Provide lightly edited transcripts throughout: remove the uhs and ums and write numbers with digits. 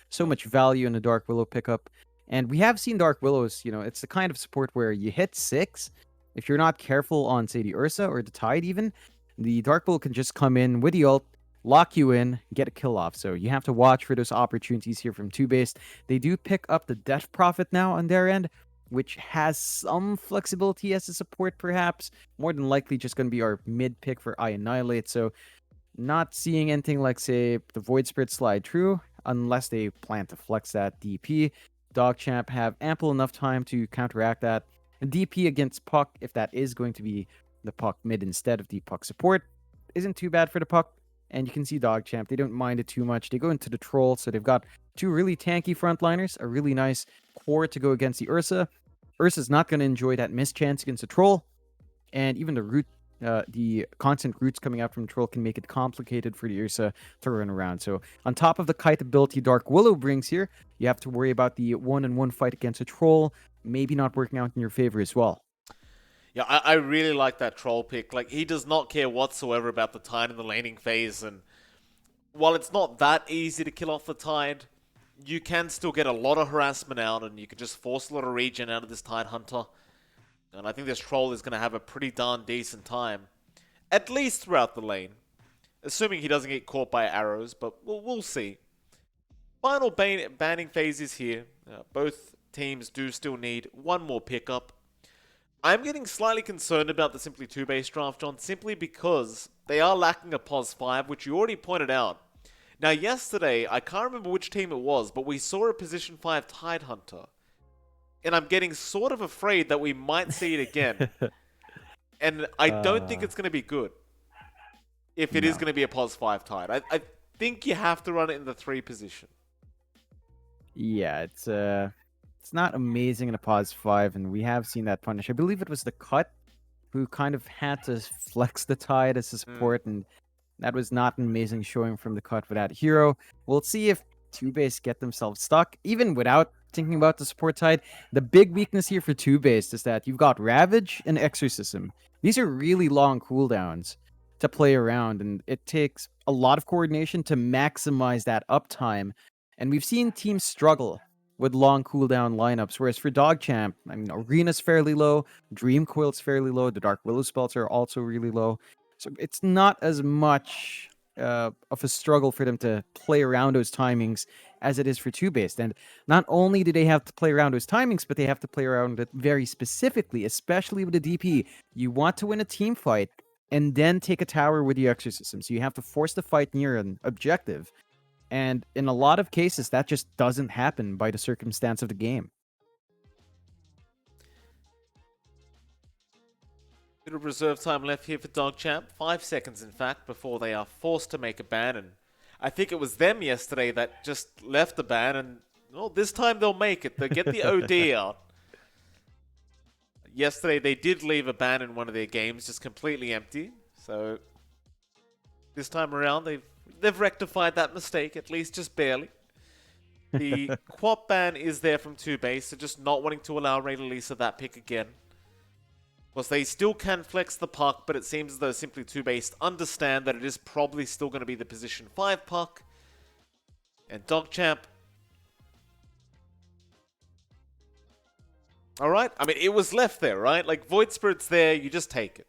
so much value in the Dark Willow pickup. And we have seen Dark Willows, it's the kind of support where you hit 6. If you're not careful on, say, the Ursa or the Tide even, the Dark Willow can just come in with the ult, lock you in, get a kill off. So you have to watch for those opportunities here from TOOBASED. They do pick up the Death Prophet now on their end, which has some flexibility as a support perhaps. More than likely just going to be our mid pick for I Annihilate. So not seeing anything like, say, the Void Spirit slide through unless they plan to flex that DP. DogChamp have ample enough time to counteract that. And DP against Puck, if that is going to be the Puck mid instead of the Puck support, isn't too bad for the Puck. And you can see DogChamp, they don't mind it too much. They go into the Troll, so they've got 2 really tanky frontliners, a really nice core to go against the Ursa. Ursa's not going to enjoy that missed chance against the Troll, and even the constant roots coming out from the Troll can make it complicated for the Ursa to run around. So on top of the kite ability Dark Willow brings here, you have to worry about the 1-on-1 fight against a Troll, maybe not working out in your favor as well. Yeah, I really like that Troll pick. Like, he does not care whatsoever about the Tide in the laning phase, and while it's not that easy to kill off the Tide, you can still get a lot of harassment out, and you can just force a lot of regen out of this Tide Hunter. And I think this Troll is going to have a pretty darn decent time, at least throughout the lane. Assuming he doesn't get caught by arrows, but we'll see. Final banning phase is here. Both teams do still need one more pickup. I'm getting slightly concerned about the Simply 2-base draft, John, simply because they are lacking a POS 5, which you already pointed out. Now, yesterday, I can't remember which team it was, but we saw a Position 5 Tide Hunter. And I'm getting sort of afraid that we might see it again. And I don't think it's going to be good if it is going to be a POS 5 Tide. I think you have to run it in the 3 position. Yeah, it's not amazing in a POS 5, and we have seen that punish. I believe it was the Cut who kind of had to flex the Tide as a support, and that was not an amazing showing from the Cut for that hero. We'll see if TOOBASED get themselves stuck, even without thinking about the support Tide. The big weakness here for TOOBASED is that you've got Ravage and Exorcism. These are really long cooldowns to play around, and it takes a lot of coordination to maximize that uptime. And we've seen teams struggle with long cooldown lineups, whereas for DogChamp, I mean, Arena's fairly low, Dream Coil's fairly low, the Dark Willow spells are also really low. So it's not as much of a struggle for them to play around those timings as it is for TOOBASED. And not only do they have to play around those timings, but they have to play around it very specifically, especially with the DP. You want to win a team fight and then take a tower with the Exorcism. So you have to force the fight near an objective. And in a lot of cases, that just doesn't happen by the circumstance of the game. Bit of reserve time left here for DogChamp. 5 seconds, in fact, before they are forced to make a ban. And I think it was them yesterday that just left the ban. And well, this time they'll make it. They'll get the OD out. Yesterday they did leave a ban in one of their games, just completely empty. So this time around they've rectified that mistake, at least just barely. The Quap ban is there from TOOBASED, so just not wanting to allow Ray Lisa that pick again. Of course, they still can flex the puck, but it seems as though Simply 2-Based understand that it is probably still going to be the position 5 puck. And DogChamp. Alright, I mean, it was left there, right? Like, Void Spirit's there, you just take it.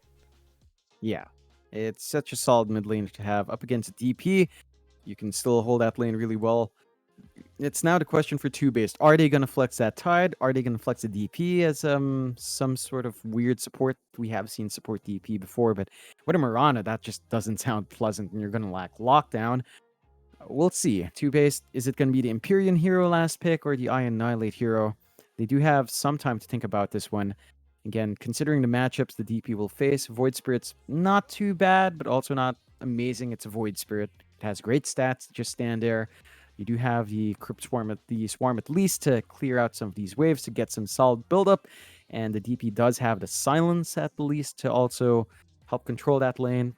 Yeah, it's such a solid mid lane to have up against a DP. You can still hold that lane really well. It's now the question for TOOBASED. Are they going to flex that Tide? Are they going to flex the DP as some sort of weird support? We have seen support DP before, but with a Mirana, that just doesn't sound pleasant, and you're going to lack lockdown. We'll see. TOOBASED, is it going to be the Empyrean hero last pick or the I Annihilate hero? They do have some time to think about this one. Again, considering the matchups the DP will face, Void Spirit's not too bad, but also not amazing. It's a Void Spirit. It has great stats to just stand there. You do have the Crypt Swarm at least to clear out some of these waves to get some solid buildup. And the DP does have the Silence at the least to also help control that lane.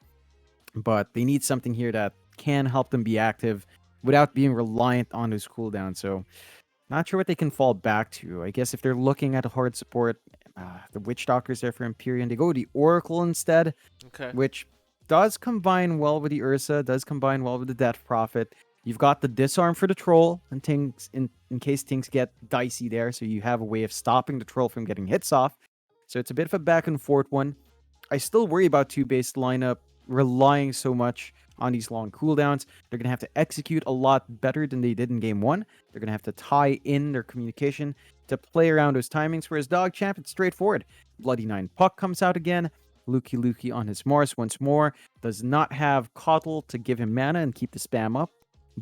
But they need something here that can help them be active without being reliant on those cooldowns. So not sure what they can fall back to. I guess if they're looking at a hard support, the Witch Doctor's there for Empyrean. They go the Oracle instead, Okay. which does combine well with the Ursa, does combine well with the Death Prophet. You've got the disarm for the troll and things in case things get dicey there, so you have a way of stopping the troll from getting hits off. So it's a bit of a back and forth one. I still worry about two-based lineup relying so much on these long cooldowns. They're going to have to execute a lot better than they did in game one. They're going to have to tie in their communication to play around those timings. Whereas DogChamp, it's straightforward. Bloody Nine Puck comes out again. Lukey on his Mars once more. Does not have Coddle to give him mana and keep the spam up.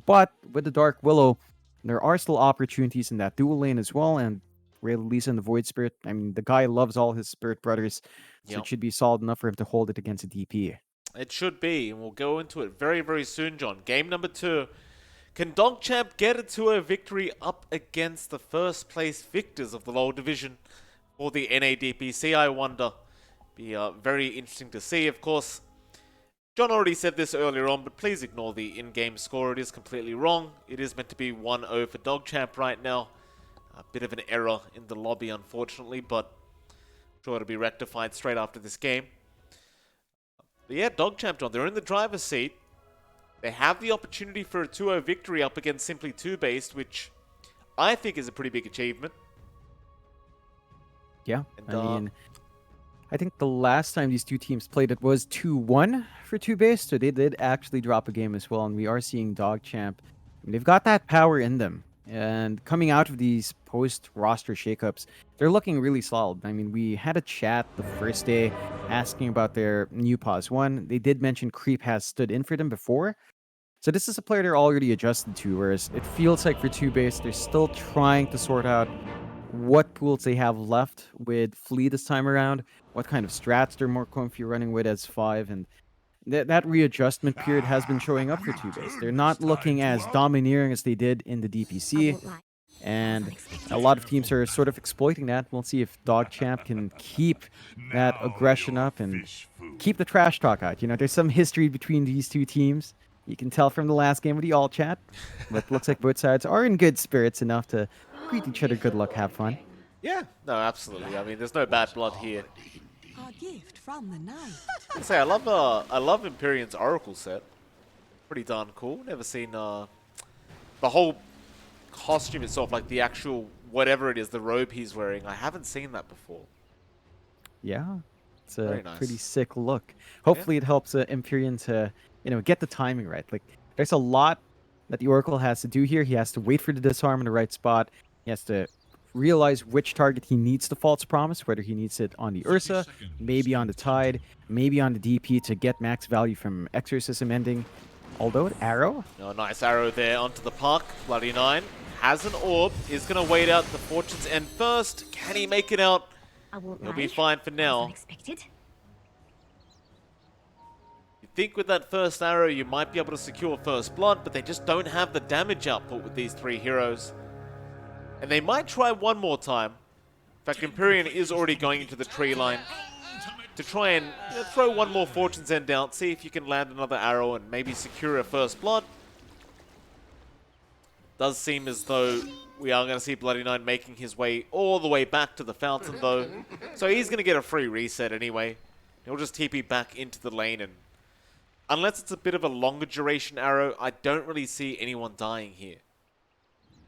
But with the Dark Willow, there are still opportunities in that dual lane as well. And Ray Lisa and the Void Spirit, I mean, the guy loves all his Spirit Brothers. So it should be solid enough for him to hold it against a DP. It should be, and we'll go into it very, very soon, John. Game number 2. Can DogChamp get a 2-0 victory up against the first place victors of the lower division for the NADPC, I wonder? Be very interesting to see, of course. John already said this earlier on, but please ignore the in-game score. It is completely wrong. It is meant to be 1-0 for DogChamp right now. A bit of an error in the lobby, unfortunately, but I'm sure it'll be rectified straight after this game. But yeah, DogChamp, John, they're in the driver's seat. They have the opportunity for a 2-0 victory up against Simply TOOBASED, which I think is a pretty big achievement. Yeah, and, I think the last time these two teams played it was 2-1 for TOOBASED, so they did actually drop a game as well, and we are seeing DogChamp. They've got that power in them, and coming out of these post-roster shakeups, they're looking really solid. I mean, we had a chat the first day asking about their new pause 1. They did mention Creep has stood in for them before, so this is a player they're already adjusted to, whereas it feels like for TOOBASED, they're still trying to sort out what pools they have left with Flea this time around, what kind of strats they're more comfy running with as 5, and that readjustment period has been showing up for TOOBASED. They're not looking as domineering as they did in the DPC, and a lot of teams are sort of exploiting that. We'll see if DogChamp can keep that aggression up and keep the trash talk out. You know, there's some history between these two teams. You can tell from the last game of the all chat, but looks like both sides are in good spirits enough to greet each other good luck, have fun. Yeah, no, absolutely. I mean, there's no bad blood here. A gift from the night. I say I love Empyrean's Oracle set. Pretty darn cool. Never seen the whole costume itself, like the actual whatever it is, the robe he's wearing. I haven't seen that before. Yeah, it's a Very nice. pretty sick look. Hopefully, it helps Empyrean to get the timing right. Like, there's a lot that the Oracle has to do here. He has to wait for the disarm in the right spot. He has to realize which target he needs the false promise, whether he needs it on the Ursa, maybe on the Tide, maybe on the DP to get max value from Exorcism ending. Although arrow. Oh, nice arrow there onto the puck. Bloody Nine has an orb. Is going to wait out the Fortune's End first. Can he make it out? He'll be fine for now. You think with that first arrow you might be able to secure first blood, but they just don't have the damage output with these 3 heroes. And they might try one more time. In fact, Empyrean is already going into the tree line to try and throw one more Fortune's End out, see if you can land another arrow and maybe secure a first blood. Does seem as though we are going to see Bloody Nine making his way all the way back to the fountain, though. So he's going to get a free reset anyway. He'll just TP back into the lane, and unless it's a bit of a longer duration arrow, I don't really see anyone dying here.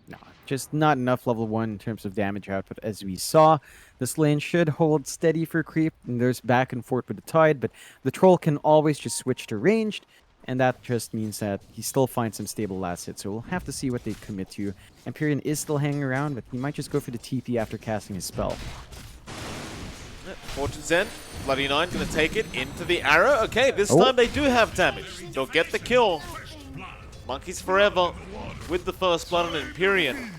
No, just not enough level 1 in terms of damage output. As we saw, this lane should hold steady for Creep, and there's back and forth with the Tide, but the Troll can always just switch to ranged, and that just means that he still finds some stable last hit, so we'll have to see what they commit to. Empyrean is still hanging around, but he might just go for the TP after casting his spell. Fortune's End, Bloody Nine going to take it into the arrow. Okay, this time they do have damage. They'll get the kill. Monkeys forever with the first blood on Empyrean.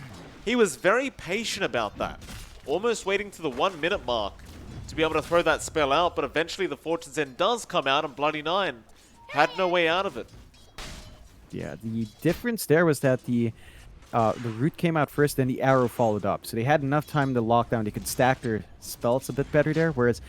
He was very patient about that, almost waiting to the 1 minute mark to be able to throw that spell out, but eventually the Fortune's End does come out and Bloody Nine had no way out of it. Yeah, the difference there was that the root came out first, then the arrow followed up. So they had enough time to lock down. They could stack their spells a bit better there, whereas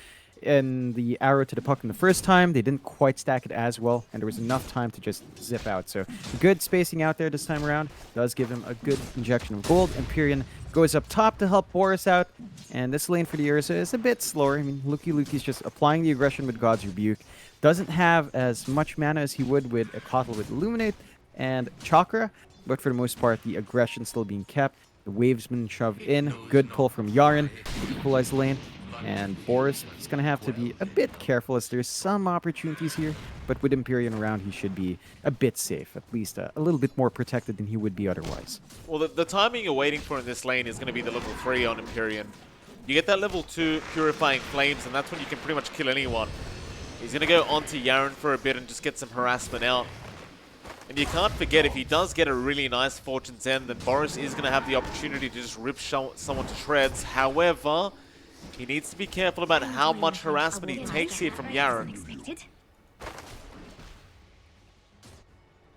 in the arrow to the puck in the first time, they didn't quite stack it as well, and there was enough time to just zip out. So good spacing out there this time around. Does give him a good injection of gold. Empyrean goes up top to help Boris out, and this lane for the Ursa is a bit slower. I mean, Lukey's just applying the aggression with God's Rebuke. Doesn't have as much mana as he would with a Coddle with Illuminate, and Chakra, but for the most part, the aggression still being kept. The waves been shoved in. Good pull from Yaren to equalize the lane. And Boris is going to have to be a bit careful as there's some opportunities here. But with Empyrean around, he should be a bit safe. At least a little bit more protected than he would be otherwise. Well, the timing you're waiting for in this lane is going to be the level 3 on Empyrean. You get that level 2 Purifying Flames, and that's when you can pretty much kill anyone. He's going to go onto Yaren for a bit and just get some harassment out. And you can't forget, if he does get a really nice Fortune's End, then Boris is going to have the opportunity to just rip someone to shreds. However, he needs to be careful about how much harassment he takes here from Yaren.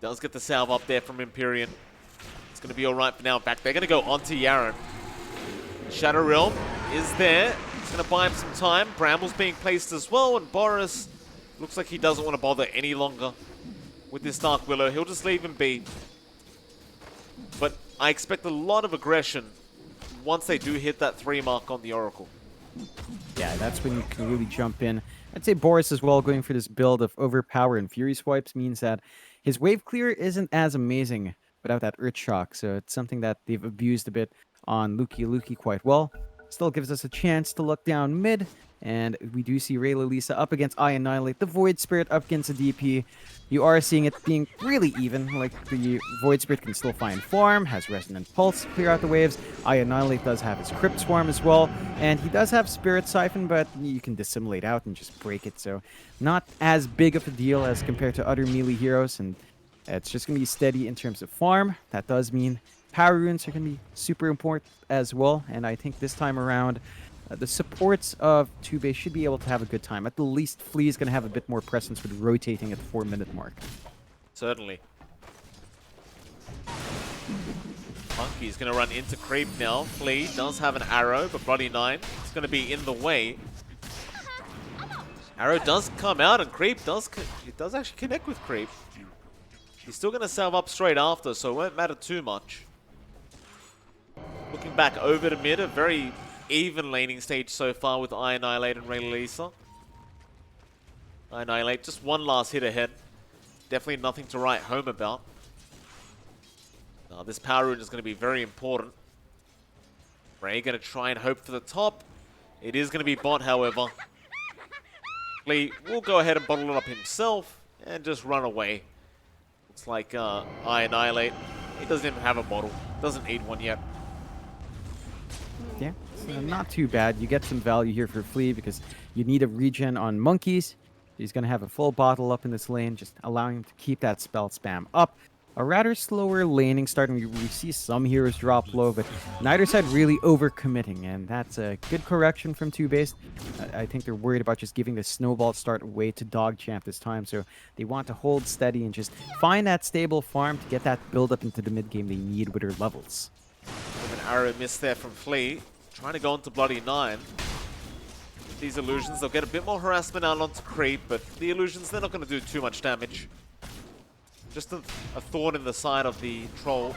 Does get the salve up there from Empyrean. It's going to be alright for now. In fact, they're going to go onto Yaren. Shadow Realm is there. It's going to buy him some time. Bramble's being placed as well, and Boris looks like he doesn't want to bother any longer with this Dark Willow. He'll just leave him be. But I expect a lot of aggression once they do hit that 3 mark on the Oracle. Yeah, that's when you can really jump in. I'd say Boris as well, going for this build of Overpower and Fury Swipes, means that his wave clear isn't as amazing without that Earth Shock. So it's something that they've abused a bit on Luki quite well. Still gives us a chance to look down mid. And we do see Rayla Lisa up against I Annihilate. The Void Spirit up against the DP. You are seeing it being really even. Like, the Void Spirit can still find farm, has Resonant Pulse to clear out the waves. I Annihilate does have his Crypt Swarm as well. And he does have Spirit Siphon, but you can dissimulate out and just break it. So not as big of a deal as compared to other melee heroes. And it's just going to be steady in terms of farm. That does mean Power Runes are going to be super important as well. And I think this time around, the supports of TOOBASED should be able to have a good time. At the least, Flea is going to have a bit more presence with rotating at the 4-minute mark. Certainly. Monkey's going to run into Creep now. Flea does have an arrow, but Bloody Nine is going to be in the way. Arrow does come out, and Creep does actually connect with Creep. He's still going to salve up straight after, so it won't matter too much. Looking back over to mid, a very even laning stage so far with I Annihilate and Rayla Lisa. I Annihilate, just one last hit ahead. Definitely nothing to write home about. Now, this Power Rune is going to be very important. Ray going to try and hope for the top. It is going to be bot, however. Lee will go ahead and bottle it up himself and just run away. Looks like I Annihilate. He doesn't even have a bottle. Doesn't need one yet. Yeah, so not too bad. You get some value here for Flea because you need a regen on Monkeys. He's going to have a full bottle up in this lane, just allowing him to keep that spell spam up. A rather slower laning start, and we see some heroes drop low, but neither side really overcommitting, and that's a good correction from TOOBASED. I think they're worried about just giving the snowball start away to DogChamp this time, so they want to hold steady and just find that stable farm to get that build up into the mid game they need with their levels. With an arrow miss there from Flea, trying to go into Bloody Nine. These illusions, they'll get a bit more harassment out onto Creep, but the illusions, they're not going to do too much damage. Just a thorn in the side of the troll.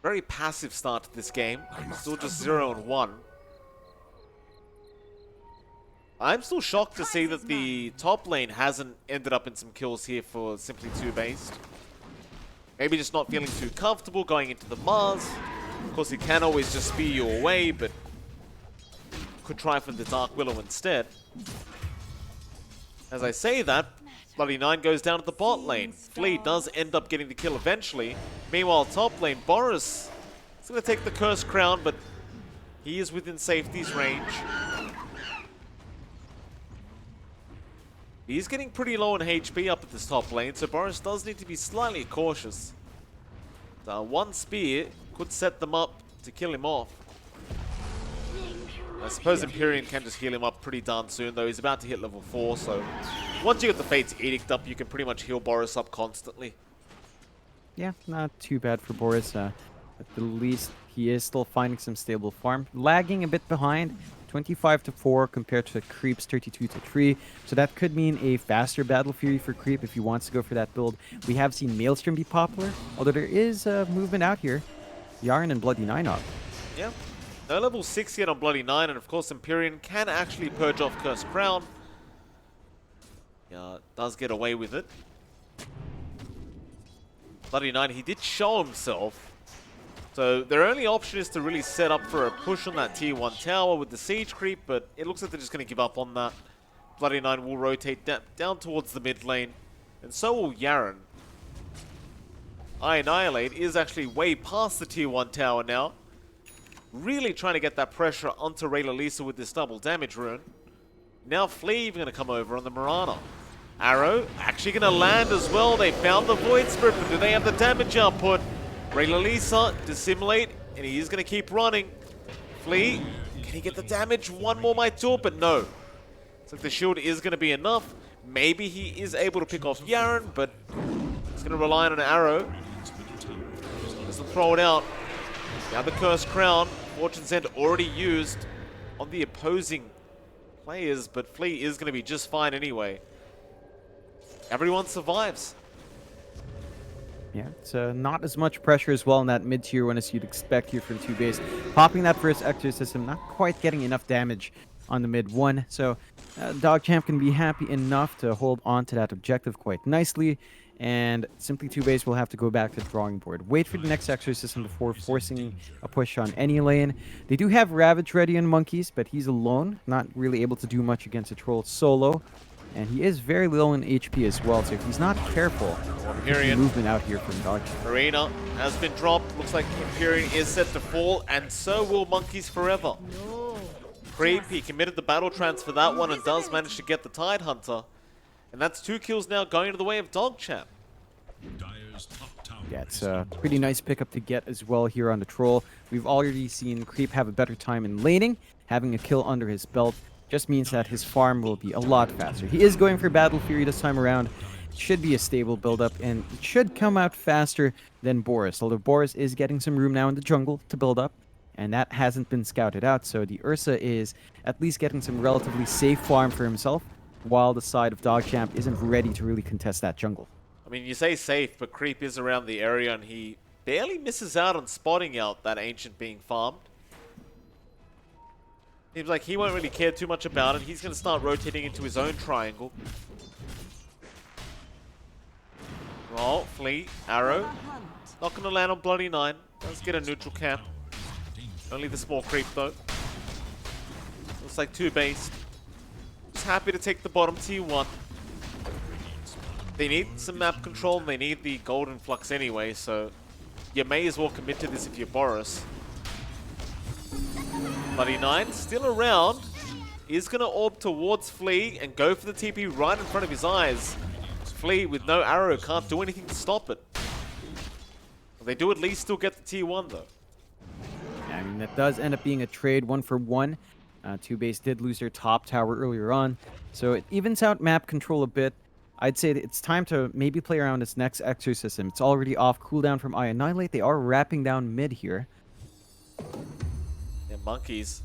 Very passive start to this game. Still just 0 and 1. I'm still shocked to see that the top lane hasn't ended up in some kills here for simply TOOBASED. Maybe just not feeling too comfortable going into the Mars. Of course, he can always just spear you away, but could try for the Dark Willow instead. As I say that, Bloody Nine goes down to the bot lane. Flea does end up getting the kill eventually. Meanwhile, top lane, Boris is going to take the Cursed Crown, but he is within safety's range. He's getting pretty low in HP up at this top lane, so Boris does need to be slightly cautious. One spear could set them up to kill him off. I suppose Empyrean can just heal him up pretty darn soon, though. He's about to hit level 4, so once you get the Fate's Edict up, you can pretty much heal Boris up constantly. Yeah, not too bad for Boris. At the least, he is still finding some stable farm. Lagging a bit behind, 25-4 compared to Creep's 32-3. So that could mean a faster Battle Fury for Creep if he wants to go for that build. We have seen Maelstrom be popular, although there is movement out here. Yaren and Bloody Nine up. Yeah. No level 6 yet on Bloody Nine, and of course Empyrean can actually purge off Cursed Crown. Does get away with it. Bloody Nine, he did show himself. So their only option is to really set up for a push on that tier 1 tower with the siege creep, but it looks like they're just going to give up on that. Bloody Nine will rotate down towards the mid lane, and so will Yaren. Annihilate is actually way past the tier 1 tower now. Really trying to get that pressure onto Raylalisa with this double damage rune. Now Flea even going to come over on the Mirana. Arrow actually going to land as well. They found the Void Spirit, but do they have the damage output? Raylalisa dissimulate, and he is going to keep running. Flea, can he get the damage? One more might do it, but no. Looks like the shield is going to be enough. Maybe he is able to pick off Yaren, but he's going to rely on an arrow. Doesn't throw it out. Now the Cursed Crown, Fortune's End already used on the opposing players, but Flea is going to be just fine anyway. Everyone survives. Yeah, it's not as much pressure as well in that mid-tier one as you'd expect here from TOOBASED. Popping that first Exorcism, not quite getting enough damage on the mid one, so DogChamp can be happy enough to hold on to that objective quite nicely, and simply TOOBASED will have to go back to the drawing board. Wait for the next Exorcism before forcing a push on any lane. They do have Ravage ready in Monkeys, but he's alone, not really able to do much against a troll solo. And he is very low in HP as well, so if he's not careful, Empyrean movement out here from DogChamp. Arena has been dropped. Looks like Empyrean is set to fall, and so will Monkeys forever. Creep, he committed the battle trance for that one and does manage to get the Tidehunter. And that's 2 kills now going to the way of DogChamp. Yeah, it's a pretty nice pickup to get as well here on the troll. We've already seen Creep have a better time in laning. Having a kill under his belt just means that his farm will be a lot faster. He is going for Battle Fury this time around. It should be a stable build-up, and it should come out faster than Boris. Although Boris is getting some room now in the jungle to build up, and that hasn't been scouted out, so the Ursa is at least getting some relatively safe farm for himself, while the side of DogChamp isn't ready to really contest that jungle. I mean, you say safe, but Creep is around the area, and he barely misses out on spotting out that Ancient being farmed. Seems like he won't really care too much about it. He's going to start rotating into his own triangle. Well, Flea, Arrow. Not going to land on Bloody Nine. Does get a neutral camp. Only the small creep, though. Looks like TOOBASED. Just happy to take the bottom tier 1. They need some map control, and they need the golden flux anyway, so you may as well commit to this if you're Boris. Bloody Nine still around. Is going to orb towards Flea and go for the TP right in front of his eyes. Flea with no arrow can't do anything to stop it. They do at least still get the tier 1 though. Yeah, I mean, that does end up being a trade 1-for-1. TOOBASED did lose their top tower earlier on, so it evens out map control a bit. I'd say that it's time to maybe play around this next Exorcism. It's already off cooldown from Annihilate. They are wrapping down mid here. Yeah, Monkeys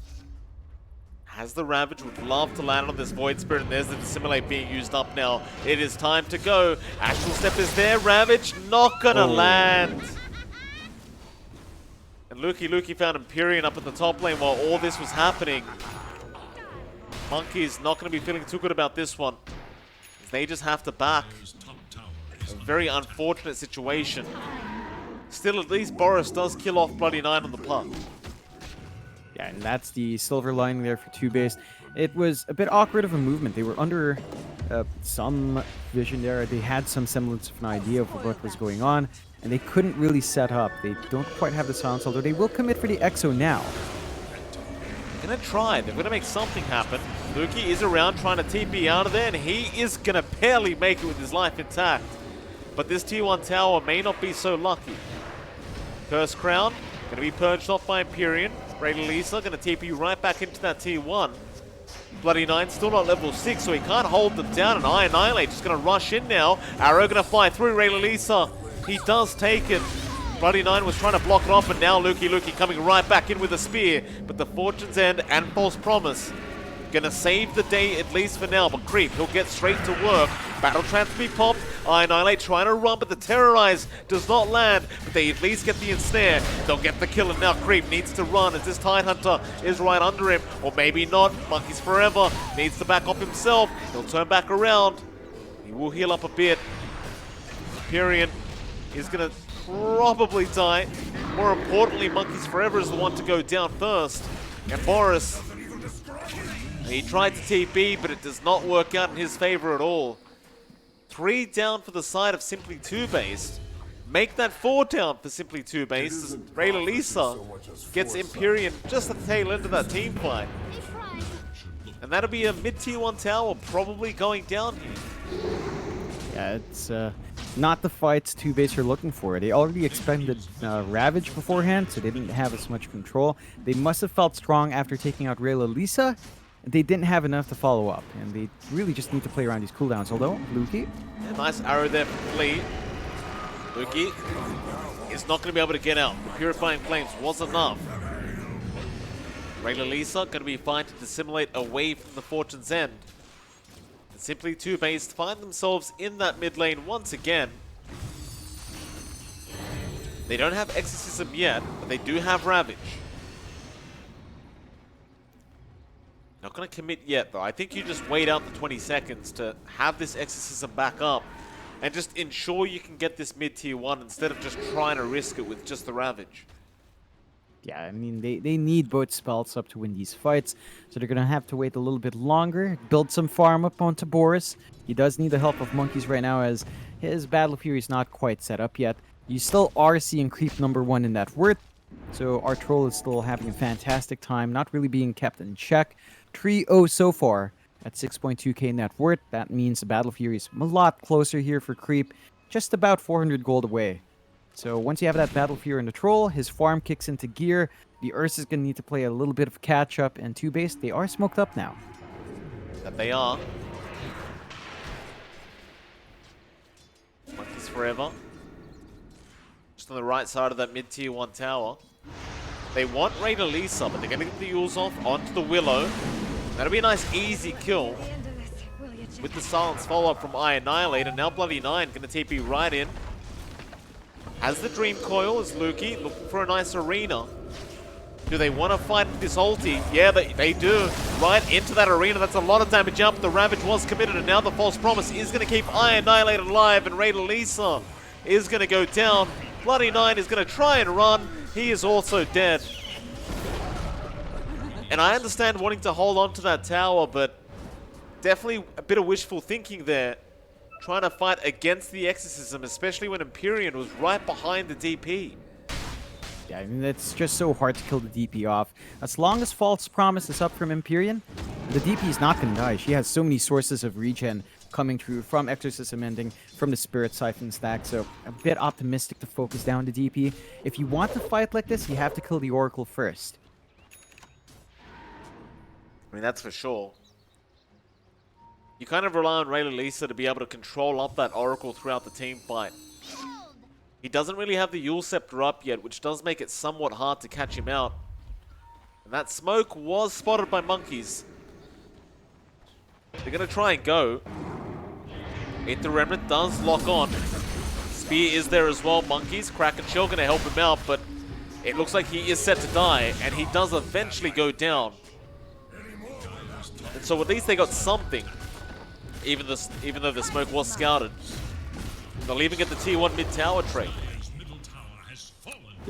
has the Ravage, would love to land on this Void Spirit, and there's the Dissimulate being used up now. It is time to go. Astral Step is there, Ravage not gonna land. And Lukey found Empyrean up at the top lane while all this was happening. Monkeys not gonna be feeling too good about this one. They just have to back. A very unfortunate situation. Still, at least Boris does kill off Bloody Nine on the puck. Yeah, and that's the silver lining there for TOOBASED. It was a bit awkward of a movement. They were under some vision there. They had some semblance of an idea of what was going on, and they couldn't really set up. They don't quite have the silence, although they will commit for the Exo now. Gonna try. They're gonna make something happen. Lukey is around trying to TP out of there, and he is gonna barely make it with his life intact. But this tier 1 tower may not be so lucky. Cursed Crown gonna be purged off by Empyrean. Raylalisa gonna TP right back into that tier 1. Bloody Nine still not level 6, so he can't hold them down, and Annihilate just gonna rush in now. Arrow gonna fly through Raylalisa. He does take it. Bloody Nine was trying to block it off, and now Lukey coming right back in with a spear. But the Fortune's End and False Promise gonna save the day, at least for now. But Creep, he'll get straight to work. Battle Trance be popped. Annihilate trying to run, but the Terrorize does not land. But they at least get the ensnare. They'll get the kill, and now Creep needs to run as this Tidehunter is right under him. Or maybe not. Monkeys forever. Needs to back off himself. He'll turn back around. He will heal up a bit. Empyrean is going to probably die. More importantly, Monkeys Forever is the one to go down first. And Boris, he tried to TP, but it does not work out in his favor at all. 3 down for the side of Simply TOOBASED. Make that 4 down for Simply TOOBASED as Rayla Lisa gets Empyrean just at the tail end of that team fight. And that'll be a mid-tier 1 tower probably going down here. Yeah, it's not the fights TOOBASED are looking for. They already expended Ravage beforehand, so they didn't have as much control. They must have felt strong after taking out Rayla Lisa. They didn't have enough to follow up, and they really just need to play around these cooldowns. Although, Lukey. Yeah, nice arrow there from Lee. Lukey is not going to be able to get out. The Purifying Flames was enough. Rayla Lisa going to be fine to dissimulate away from the Fortune's End. And Simply TOOBASED find themselves in that mid lane once again. They don't have Exorcism yet, but they do have Ravage. Not going to commit yet, though. I think you just wait out the 20 seconds to have this Exorcism back up and just ensure you can get this mid-tier 1 instead of just trying to risk it with just the Ravage. Yeah, I mean, they need both spells up to win these fights, so they're going to have to wait a little bit longer, build some farm up onto Boris. He does need the help of Monkeys right now as his Battle Fury is not quite set up yet. You still are seeing creep number 1 in that word, so our troll is still having a fantastic time, not really being kept in check. 3-0 so far at 6.2k net worth. That means the Battle Fury is a lot closer here for creep, just about 400 gold away. So once you have that Battle Fury in the troll, his farm kicks into gear. The Ursa's going to need to play a little bit of catch up, and TOOBASED, they are smoked up now. That they are. Monkeys Forever. Just on the right side of that mid-tier 1 tower. They want Rayla Lisa, but they're going to get the Yules off onto the Willow. That'll be a nice easy kill. With the silence follow-up from I Annihilate, and now Bloody Nine going to TP right in. Has the Dream Coil as Lukey, looking for a nice arena. Do they want to fight with this ulti? Yeah, they do. Right into that arena. That's a lot of damage up. The Ravage was committed, and now the False Promise is going to keep I Annihilate alive, and Rayla Lisa is going to go down. Bloody Nine is going to try and run. He is also dead. And I understand wanting to hold on to that tower, but definitely a bit of wishful thinking there. Trying to fight against the Exorcism, especially when Empyrean was right behind the DP. Yeah, I mean, it's just so hard to kill the DP off. As long as False Promise is up from Empyrean, the DP is not going to die. She has so many sources of regen coming through from Exorcism ending, from the Spirit Siphon stack, so a bit optimistic to focus down the DP. If you want to fight like this, you have to kill the Oracle first. I mean, that's for sure. You kind of rely on Rayla Lisa to be able to control up that Oracle throughout the team fight. He doesn't really have the Yule Scepter up yet, which does make it somewhat hard to catch him out. And that smoke was spotted by Monkeys. They're going to try and go. The Remnant does lock on. Spear is there as well. Monkeys, Kraken Shell going to help him out, but it looks like he is set to die, and he does eventually go down. And so at least they got something, even though the smoke was scouted. They're leaving at the tier 1 mid-tower trade.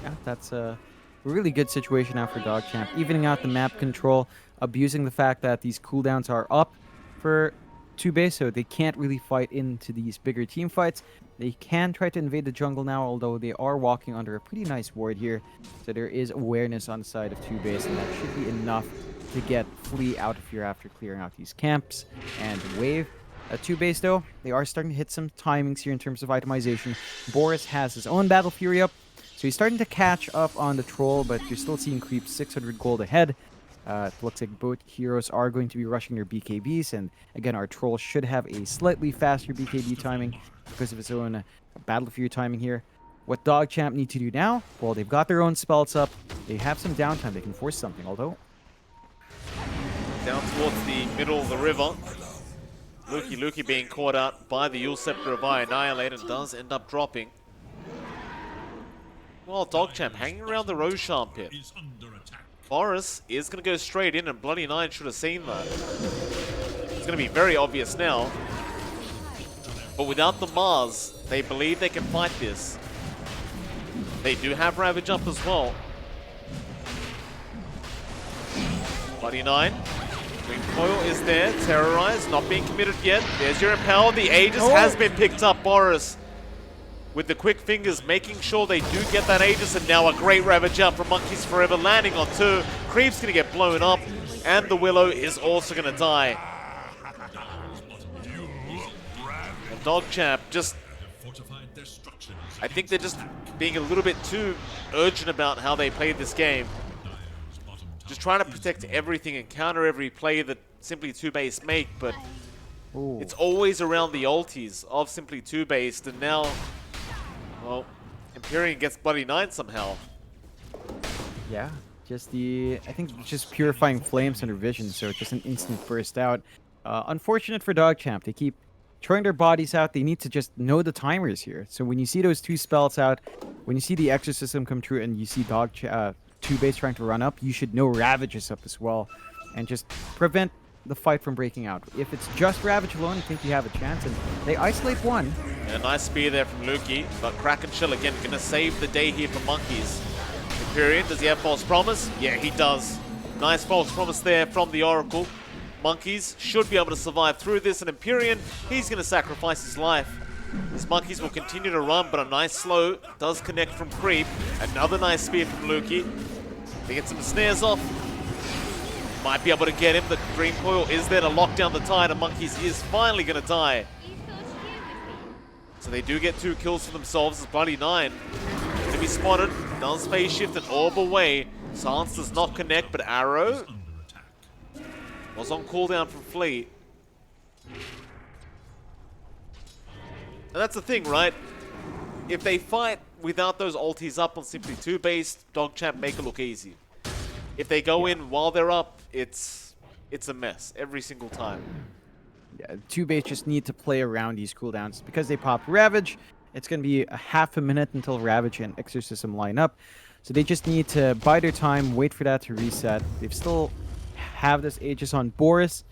Yeah, that's a really good situation now for DogChamp. Evening out the map control, abusing the fact that these cooldowns are up for TOOBASED, so they can't really fight into these bigger team fights. They can try to invade the jungle now, although they are walking under a pretty nice ward here. So there is awareness on the side of TOOBASED, and that should be enough to get Flea out of here after clearing out these camps and wave. TOOBASED, though, they are starting to hit some timings here in terms of itemization. Boris has his own Battle Fury up, so he's starting to catch up on the troll, but you're still seeing creep 600 gold ahead. It looks like both heroes are going to be rushing their BKBs, and again, our troll should have a slightly faster BKB timing because of his own Battle Fury timing here. What DogChamp need to do now? Well, they've got their own spells up. They have some downtime. They can force something, although... Down towards the middle of the river. Lukey being caught out by the Yule Scepter of I Annihilate and does end up dropping. Well, DogChamp hanging around the Roshan pit. Boris is going to go straight in, and Bloody Nine should have seen that. It's going to be very obvious now. But without the Mars, they believe they can fight this. They do have Ravage up as well. Bloody 9. Green Coil is there. Terrorize, not being committed yet. There's your Impel. The Aegis has been picked up. Boris with the quick fingers, making sure they do get that Aegis. And now a great Ravage up from Monkeys Forever, landing on 2. Creep's going to get blown up. And the Willow is also going to die. And DogChamp just... I think they're just being a little bit too urgent about how they played this game. Just trying to protect everything and counter every play that Simply TOOBASED make, but it's always around the ultis of Simply TOOBASED, and now, well, Empyrean gets Bloody 9 somehow. Yeah, just I think just purifying flames under vision, so just an instant burst out. Unfortunate for DogChamp, they keep throwing their bodies out. They need to just know the timers here. So when you see those 2 spells out, when you see the Exorcism come through, and you see TOOBASED trying to run up, you should know Ravage is up as well, and just prevent the fight from breaking out. If it's just Ravage alone, I think you have a chance, and they isolate 1. And a nice spear there from Lukey, but Crack and Chill again gonna save the day here for Monkeys. Empyrean, does he have False Promise? Yeah, he does. Nice False Promise there from the Oracle. Monkeys should be able to survive through this, and Empyrean, he's gonna sacrifice his life. These Monkeys will continue to run, but a nice slow does connect from Creep. Another nice spear from Lukey. They get some snares off. Might be able to get him. The Green Coil is there to lock down the tide, and Monkeys is finally going to die. So they do get 2 kills for themselves as Bloody 9 going to be spotted. Does phase shift and orb away. Silence does not connect, but Arrow was on cooldown from Fleet. And that's the thing, right? If they fight without those ultis up on Simply TOOBASED, DogChamp make it look easy. If they go in while they're up, it's a mess every single time. Yeah, TOOBASED just need to play around these cooldowns. Because they pop Ravage, it's going to be a half a minute until Ravage and Exorcism line up. So they just need to buy their time, wait for that to reset. They still have this Aegis on Boris,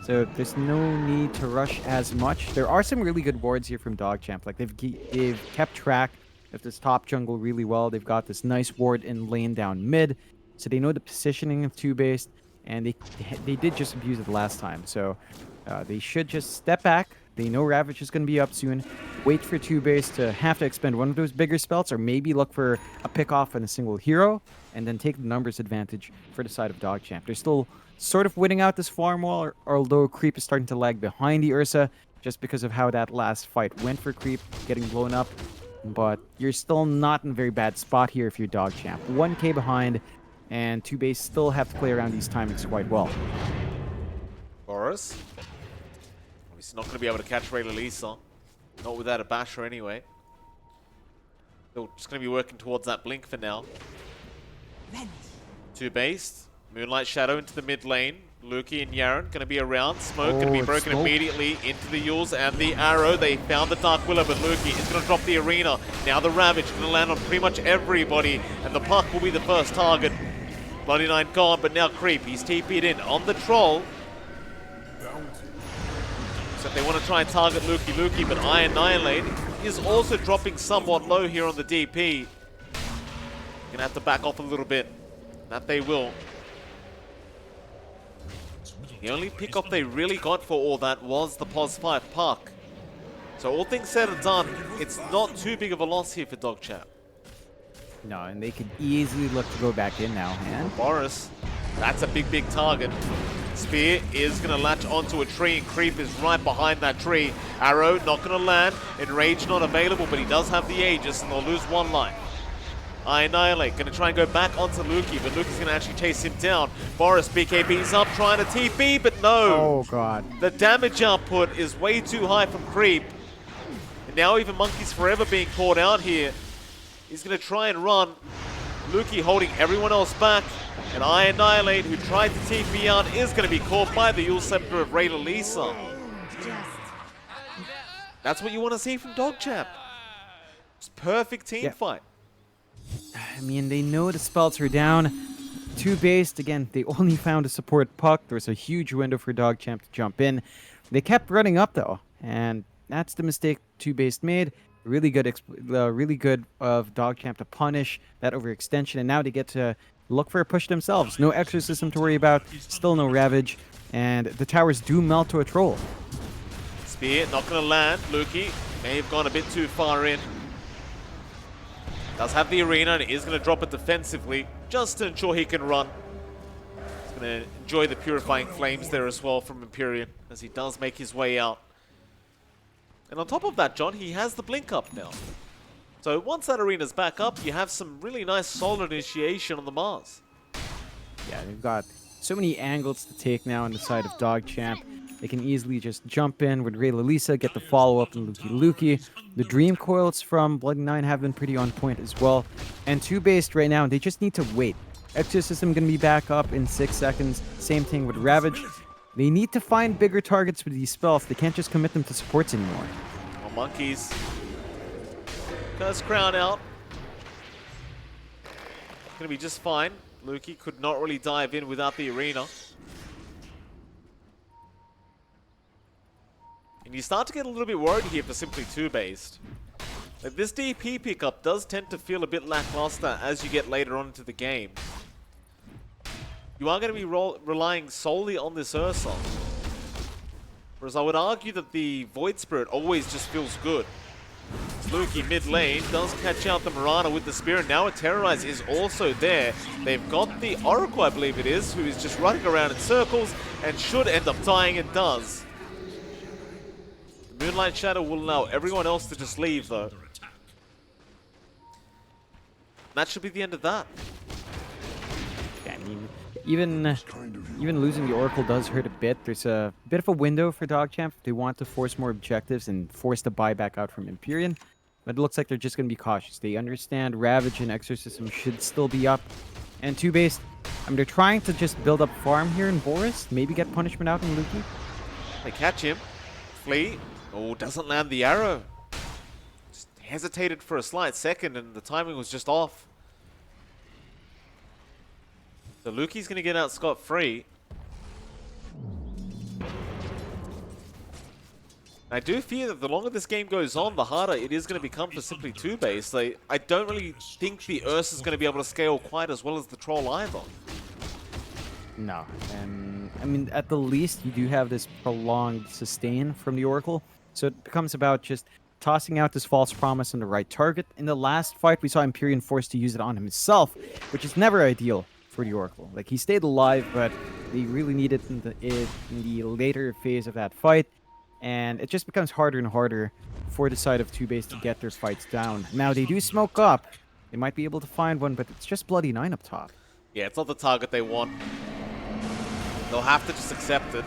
so there's no need to rush as much. There are some really good wards here from DogChamp. Like they've kept track of this top jungle really well. They've got this nice ward in lane down mid. So they know the positioning of TOOBASED, and they did just abuse it last time. So they should just step back. They know Ravage is going to be up soon. Wait for TOOBASED to have to expend one of those bigger spells, or maybe look for a pick-off on a single hero, and then take the numbers advantage for the side of DogChamp. They're still sort of winning out this farm wall, although Creep is starting to lag behind the Ursa, just because of how that last fight went for Creep, getting blown up. But you're still not in a very bad spot here if you're DogChamp. 1k behind, and TOOBASED still have to play around these timings quite well. Boris. Obviously not going to be able to catch Rayla Lisa. Not without a basher anyway. They're just going to be working towards that blink for now. TOOBASED. Moonlight Shadow into the mid lane. Lukey and Yaren going to be around. Smoke going to be broken immediately into the Yules and the Arrow. They found the Dark Willow, but Lukey is going to drop the arena. Now the Ravage going to land on pretty much everybody, and the Puck will be the first target. Bloody 9 gone, but now Creep. He's TP'd in on the Troll. So they want to try and target Lukey, but I Annihilate is also dropping somewhat low here on the DP. Gonna have to back off a little bit. That they will. The only pick-off they really got for all that was the Pos 5 Puck. So all things said and done, it's not too big of a loss here for DogChamp. No, and they could easily look to go back in now, man. Boris, that's a big target. Spear is going to latch onto a tree, and Creep is right behind that tree. Arrow not going to land. Enrage not available, but he does have the Aegis, and they'll lose 1 life. I Annihilate going to try and go back onto Lukey, but Lukey's going to actually chase him down. Boris BKB's up, trying to TP, but no. Oh, God. The damage output is way too high from Creep. And now even Monkeys Forever being caught out here. He's going to try and run. Lukey holding everyone else back. And I Annihilate, who tried to TP out, is going to be caught by the Yule Scepter of Rayla Lisa. That's what you want to see from DogChamp. It's perfect team fight. I mean, they know the spells are down. TOOBASED, again, they only found a support Puck. There was a huge window for DogChamp to jump in. They kept running up, though. And that's the mistake TOOBASED made. Really good, really good of DogChamp to punish that overextension, and now they get to look for a push themselves. No exorcism to worry about, still no ravage, and the towers do melt to a troll. Spear not going to land. Lukey may have gone a bit too far in. Does have the arena and is going to drop it defensively just to ensure he can run. He's going to enjoy the purifying flames there as well from Empyrean as he does make his way out. And on top of that, John, he has the blink up now. So once that arena's back up, you have some really nice solid initiation on the Mars. Yeah, they've got so many angles to take now on the side of DogChamp. They can easily just jump in with Ray Lalisa, get the follow-up in Lukey. The Dream Coils from Bloody 9 have been pretty on point as well. And TOOBASED right now, they just need to wait. Exorcism going to be back up in 6 seconds. Same thing with Ravage. They need to find bigger targets with these spells. They can't just commit them to supports anymore. Well, Monkeys. Curse Crown out. Gonna be just fine. Lukey could not really dive in without the arena. And you start to get a little bit worried here for simply TOOBASED. Like, this DP pickup does tend to feel a bit lackluster as you get later on into the game. You are going to be relying solely on this Ursa. Whereas I would argue that the Void Spirit always just feels good. Lukey mid lane does catch out the Mirana with the Spear, and now a Terrorize is also there. They've got the Oracle, I believe it is, who is just running around in circles and should end up dying and does. The Moonlight Shadow will allow everyone else to just leave though. That should be the end of that. Yeah, I mean, even losing the Oracle does hurt a bit. There's a bit of a window for DogChamp if they want to force more objectives and force the buyback out from Empyrean. But it looks like they're just going to be cautious. They understand Ravage and Exorcism should still be up. And TOOBASED, I mean, they're trying to just build up farm here in Boris. Maybe get punishment out in Lukey. They catch him. Flee. Oh, doesn't land the arrow. Just hesitated for a slight second and the timing was just off. So Lukey's going to get out scot-free. I do fear that the longer this game goes on, the harder it is going to become for simply TOOBASED. Like, I don't really think the Ursa is going to be able to scale quite as well as the Troll either. No. And I mean, at the least, you do have this prolonged sustain from the Oracle. So it becomes about just tossing out this false promise on the right target. In the last fight, we saw Empyrean forced to use it on himself, which is never ideal for the Oracle. Like, he stayed alive, but they really needed it in the later phase of that fight. And it just becomes harder and harder for the side of TOOBASED to get their fights down. Now, they do smoke up. They might be able to find one, but it's just Bloody 9 up top. Yeah, it's not the target they want. They'll have to just accept it.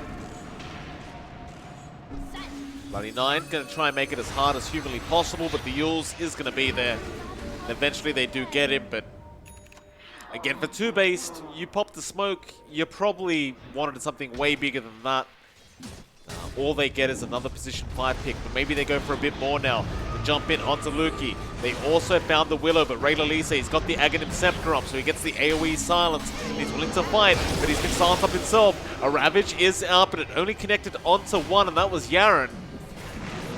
Bloody 9 going to try and make it as hard as humanly possible, but the Yules is going to be there. And eventually they do get him, but again, for TOOBASED, you pop the smoke, you probably wanted something way bigger than that. All they get is another position 5 pick, but maybe they go for a bit more now. To jump in onto Lukey. They also found the Willow, but Ray Lalisa, he's got the Aghanim Scepter up, so he gets the AoE silence. He's willing to fight, but he's been silenced up himself. A Ravage is out, but it only connected onto one, and that was Yaren.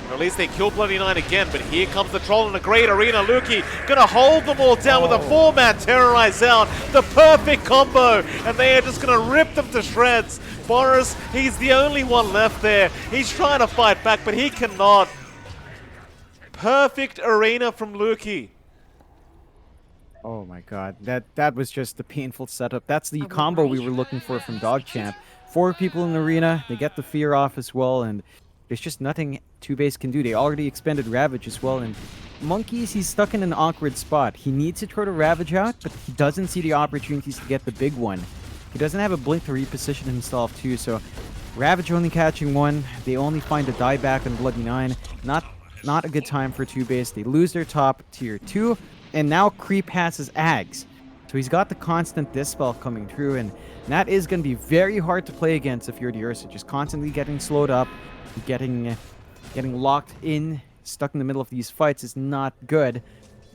Or at least they kill Bloody 9 again, but here comes the Troll in a great arena. Lukey gonna hold them all down with a 4-man Terrorize out. The perfect combo, and they are just gonna rip them to shreds. Boris, he's the only one left there. He's trying to fight back, but he cannot. Perfect arena from Lukey. Oh my god, that was just a painful setup. That's the combo we were looking for from DogChamp. 4 people in the arena, they get the fear off as well, and there's just nothing TOOBASED can do. They already expended Ravage as well, and Monkeys, he's stuck in an awkward spot. He needs to throw the Ravage out, but he doesn't see the opportunities to get the big one. He doesn't have a blink to reposition himself too, so Ravage only catching one. They only find a dieback on Bloody 9. Not a good time for TOOBASED. They lose their top tier 2, and now Creep has his Ags. So he's got the constant Dispel coming through, and that is going to be very hard to play against if you're the Ursa. Just constantly getting slowed up, getting locked in, stuck in the middle of these fights is not good.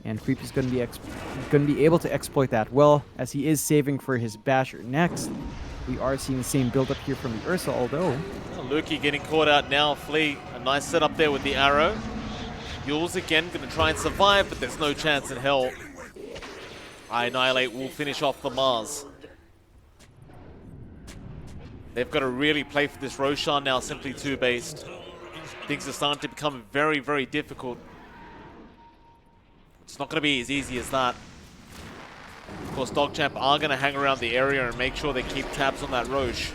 And Creep is going to be able to exploit that well, as he is saving for his Basher next. We are seeing the same build-up here from the Ursa, although... Oh, Lukey getting caught out now. Flea, a nice setup there with the arrow. Yules again going to try and survive, but there's no chance in hell. Annihilate will finish off the Mars. They've got to really play for this Roshan now, simply 2-based. Things are starting to become very, very difficult. It's not going to be as easy as that. Of course, DogChamp are going to hang around the area and make sure they keep tabs on that Roche.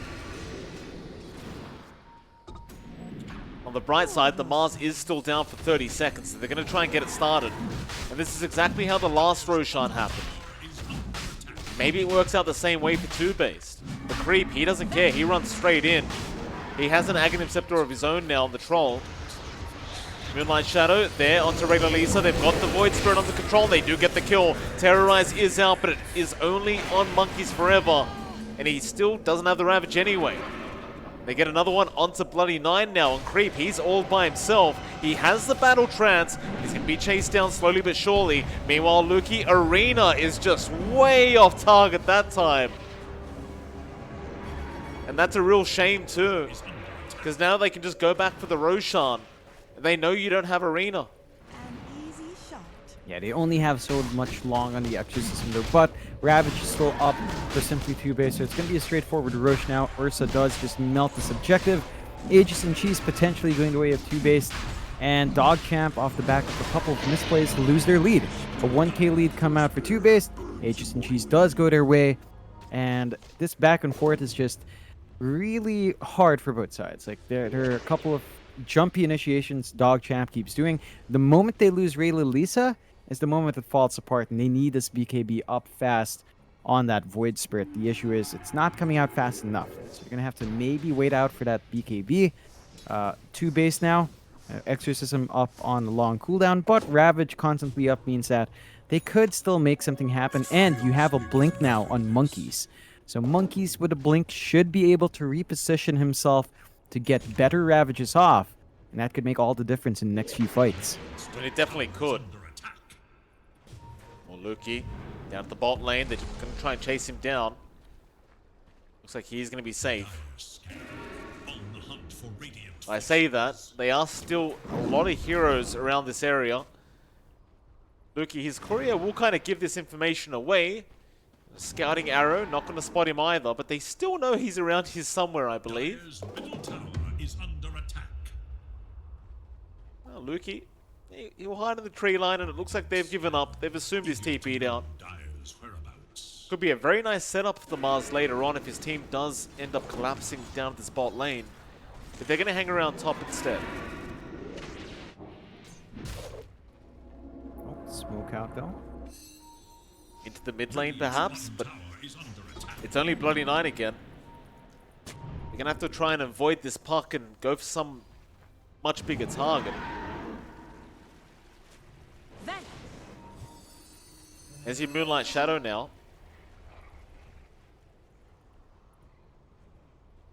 On the bright side, the Mars is still down for 30 seconds, so they're going to try and get it started. And this is exactly how the last Roshan happened. Maybe it works out the same way for 2-based. The Creep, he doesn't care, he runs straight in. He has an Aghanim Scepter of his own now on the Troll. Moonlight Shadow there onto regular Lisa. They've got the Void Spirit under control. They do get the kill. Terrorize is out, but it is only on Monkeys Forever. And he still doesn't have the Ravage anyway. They get another one onto Bloody Nine now on Creep. He's all by himself. He has the Battle Trance. He's going to be chased down slowly but surely. Meanwhile, Lukey Arena is just way off target that time. And that's a real shame too. Because now they can just go back for the Roshan. They know you don't have Arena. An easy shot. Yeah, they only have so much long on the exorcism though, but Ravage is still up for simply 2-base, so it's going to be a straightforward Roche now. Ursa does just melt this objective. Aegis and Cheese potentially going the way of 2-base, and DogChamp off the back of a couple of misplays lose their lead. A 1k lead come out for 2-base. Aegis and Cheese does go their way, and this back and forth is just really hard for both sides. Like there are a couple of jumpy initiations DogChamp keeps doing. The moment they lose Rayla Lisa is the moment it falls apart, and they need this BKB up fast on that Void Spirit. The issue is it's not coming out fast enough, so you're gonna have to maybe wait out for that BKB. 2-base now, Exorcism up on a long cooldown, but Ravage constantly up means that they could still make something happen, and you have a Blink now on Monkeys. So Monkeys with a Blink should be able to reposition himself to get better Ravages off, and that could make all the difference in the next few fights. And it definitely could. Well, Lukey down at the bot lane. They're going to try and chase him down. Looks like he's going to be safe. I say that. They are still a lot of heroes around this area. Lukey, his courier will kind of give this information away. Scouting arrow, not going to spot him either, but they still know he's around here somewhere, I believe. Well, Lukey, he'll hide in the tree line, and it looks like they've given up. They've assumed he's TP'd out. Could be a very nice setup for the Mars later on if his team does end up collapsing down this bot lane. But they're going to hang around top instead. Oh, smoke out though. Into the mid lane perhaps, but it's only Bloody Nine again. You're going to have to try and avoid this puck and go for some much bigger target. There's your Moonlight Shadow now.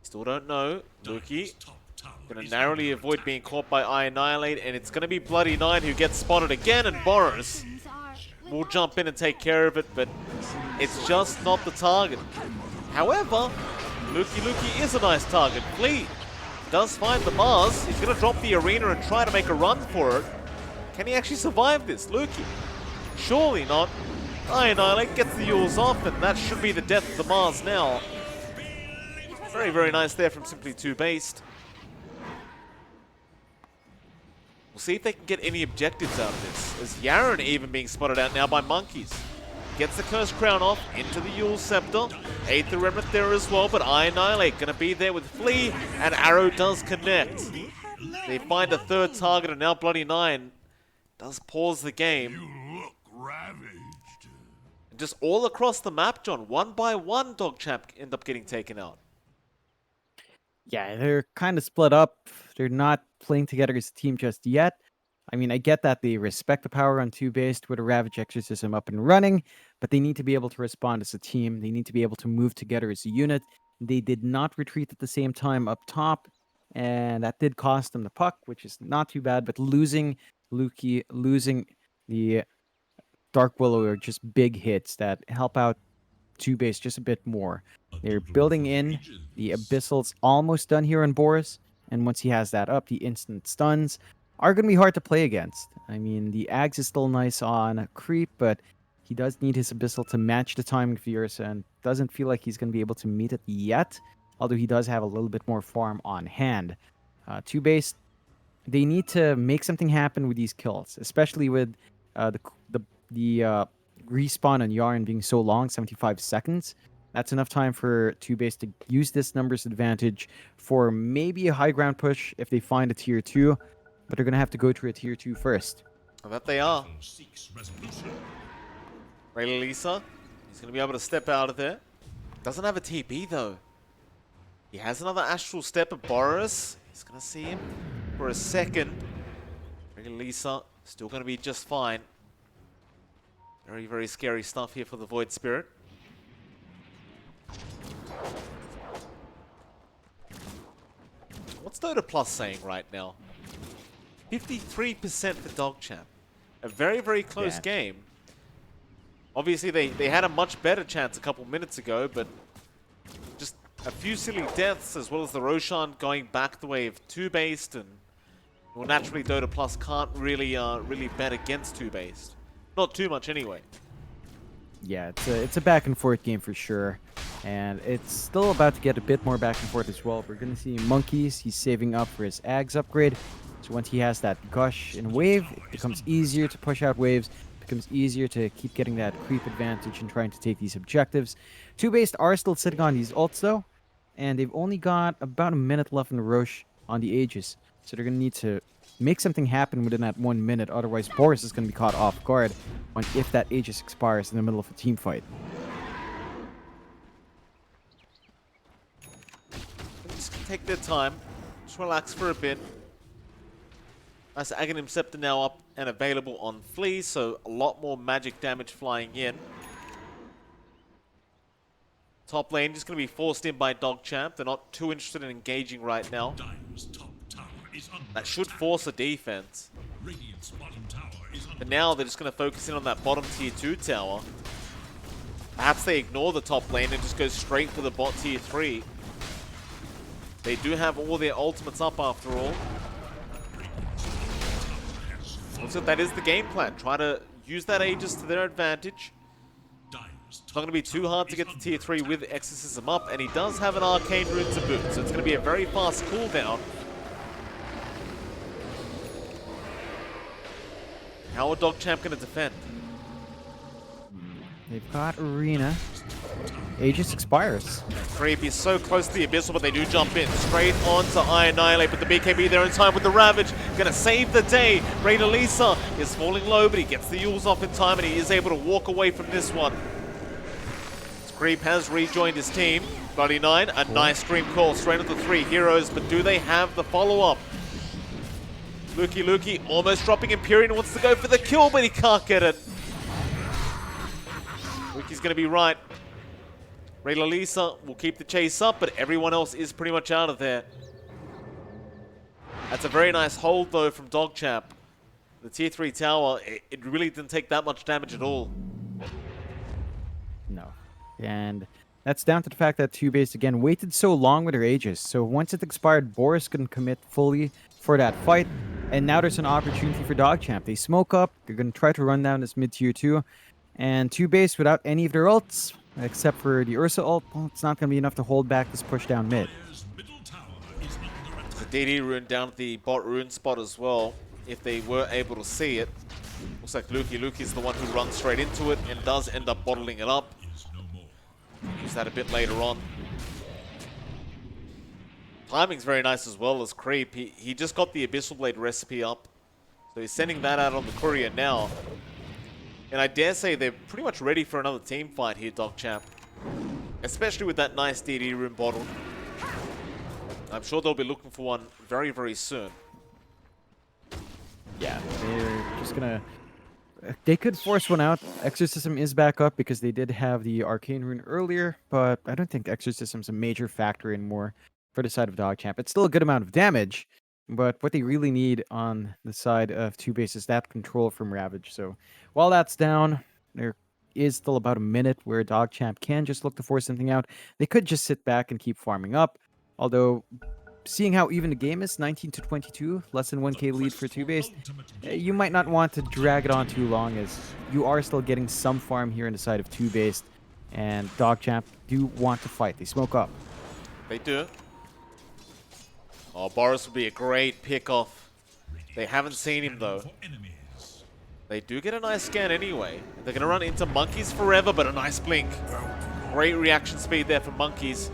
Still don't know. Lukey going to narrowly avoid being caught by Annihilate, and it's going to be Bloody Nine who gets spotted again, and Boris will jump in and take care of it, but it's just not the target. However, Lukey is a nice target. Flea does find the Mars. He's going to drop the arena and try to make a run for it. Can he actually survive this? Lukey? Surely not. Annihilate gets the Yules off, and that should be the death of the Mars now. Very, very nice there from Simply 2-based. We'll see if they can get any objectives out of this, as Yaren even being spotted out now by Monkeys. Gets the Cursed Crown off into the Yule Scepter. Aether Remnant there as well, but Annihilate going to be there with Flea, and Arrow does connect. They find a third target, and now Bloody Nine does pause the game. You look ravaged. And just all across the map, John, one by one, DogChamp end up getting taken out. Yeah, they're kind of split up. They're not playing together as a team just yet. I mean, I get that they respect the power on 2-based with a Ravage Exorcism up and running, but they need to be able to respond as a team. They need to be able to move together as a unit. They did not retreat at the same time up top, and that did cost them the puck, which is not too bad, but losing Lukey, losing the Dark Willow are just big hits that help out TOOBASED just a bit more. They're building in. The Abyssal's almost done here on Boris, and once he has that up, the instant stuns are going to be hard to play against. I mean, the Ags is still nice on Creep, but he does need his Abyssal to match the timing of the Ursa, and doesn't feel like he's going to be able to meet it yet, although he does have a little bit more farm on hand. TOOBASED, they need to make something happen with these kills, especially with the respawn on Yarn being so long, 75 seconds. That's enough time for TOOBASED to use this numbers advantage for maybe a high ground push if they find a tier 2, but they're going to have to go through a tier 2 first. And that they are. Ray Lisa, he's going to be able to step out of there. Doesn't have a TP though. He has another Astral Step of Boris. He's going to see him for a second. Ray Lisa still going to be just fine. Very, very scary stuff here for the Void Spirit. What's Dota Plus saying right now? 53% for DogChamp. A very, very close game. Obviously, they had a much better chance a couple minutes ago, but just a few silly deaths, as well as the Roshan going back the way of TOOBASED, and well, naturally Dota Plus can't really bet against TOOBASED. Not too much anyway. Yeah, it's a back and forth game for sure, and it's still about to get a bit more back and forth as well. We're going to see Monkeys. He's saving up for his Ags upgrade, so once he has that Gush and Wave, it becomes easier to push out waves. Becomes easier to keep getting that creep advantage and trying to take these objectives. TOOBASED are still sitting on these ults though, and they've only got about a minute left in the Roche on the Aegis, so they're going to need to make something happen within that 1 minute, otherwise Boris is going to be caught off guard if that Aegis expires in the middle of a team fight. Just take their time, just relax for a bit. Nice Aghanim Scepter now up and available on Flea, so a lot more magic damage flying in. Top lane just going to be forced in by DogChamp. They're not too interested in engaging right now. That should force a defense. But now they're just going to focus in on that bottom tier 2 tower. Perhaps they ignore the top lane and just go straight for the bot tier 3. They do have all their ultimates up after all. So that is the game plan. Try to use that Aegis to their advantage. It's not going to be too hard to get to tier 3 with Exorcism up, and he does have an Arcane Rune to boot, so it's going to be a very fast cooldown. How are DogChamp going to defend? They've got Arena. Aegis expires. Creep is so close to the Abyssal, but they do jump in. Straight on to Annihilate, but the BKB there in time with the Ravage. Gonna save the day. Raider Lisa is falling low, but he gets the Yules off in time, and he is able to walk away from this one. Creep has rejoined his team. Bloody 9, a nice stream call straight onto 3 heroes, but do they have the follow-up? Lukey almost dropping Empyrean, wants to go for the kill, but he can't get it. Lukey's gonna be right. Raider Lisa will keep the chase up, but everyone else is pretty much out of there. That's a very nice hold, though, from DogChamp. The tier 3 tower, it really didn't take that much damage at all. No. And that's down to the fact that TOOBASED, again, waited so long with their Aegis. So once it expired, Boris couldn't commit fully for that fight. And now there's an opportunity for DogChamp. They smoke up. They're going to try to run down this mid-tier 2. And TOOBASED, without any of their ults, except for the Ursa ult, well, it's not going to be enough to hold back this push down mid. The DD rune down at the bot rune spot as well, if they were able to see it. Looks like Lukey's the one who runs straight into it and does end up bottling it up. Use that a bit later on. Timing's very nice as well as Creep. He just got the Abyssal Blade recipe up, so he's sending that out on the courier now. And I dare say they're pretty much ready for another team fight here, DogChamp. Especially with that nice DD room bottle. I'm sure they'll be looking for one very, very soon. Yeah, they're just gonna... They could force one out. Exorcism is back up because they did have the Arcane Rune earlier, but I don't think Exorcism's a major factor anymore for the side of DogChamp. It's still a good amount of damage, but what they really need on the side of TOOBASED is that control from Ravage. So while that's down, they're is still about a minute where DogChamp can just look to force something out. They could just sit back and keep farming up. Although, seeing how even the game is, 19 to 22, less than 1k lead for TOOBASED, you might not want to drag it on too long, as you are still getting some farm here on the side of TOOBASED, and DogChamp do want to fight. They smoke up. They do. Oh, Boris would be a great pick-off. They haven't seen him, though. They do get a nice scan anyway. They're going to run into Monkeys forever, but a nice blink. Great reaction speed there for Monkeys.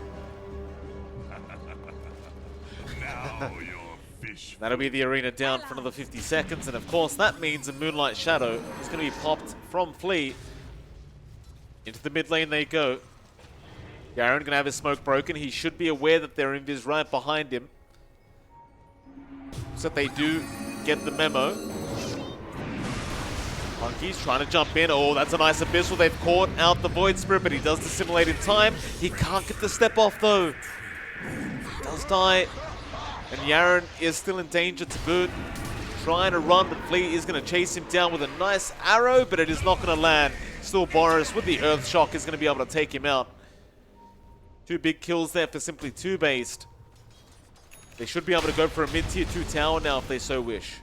That'll be the arena down for another 50 seconds, and of course that means a Moonlight Shadow is going to be popped from Flea. Into the mid lane they go. Garen going to have his smoke broken. He should be aware that they're invis right behind him. So they do get the memo. Monkeys trying to jump in. Oh, that's a nice Abyssal. They've caught out the Void Spirit, but he does dissimulate in time. He can't get the step off, though. He does die. And Yaren is still in danger to boot. Trying to run, but Flea is going to chase him down with a nice arrow, but it is not going to land. Still, Boris with the Earth Shock is going to be able to take him out. 2 big kills there for simply TOOBASED. They should be able to go for a mid-tier 2 tower now if they so wish.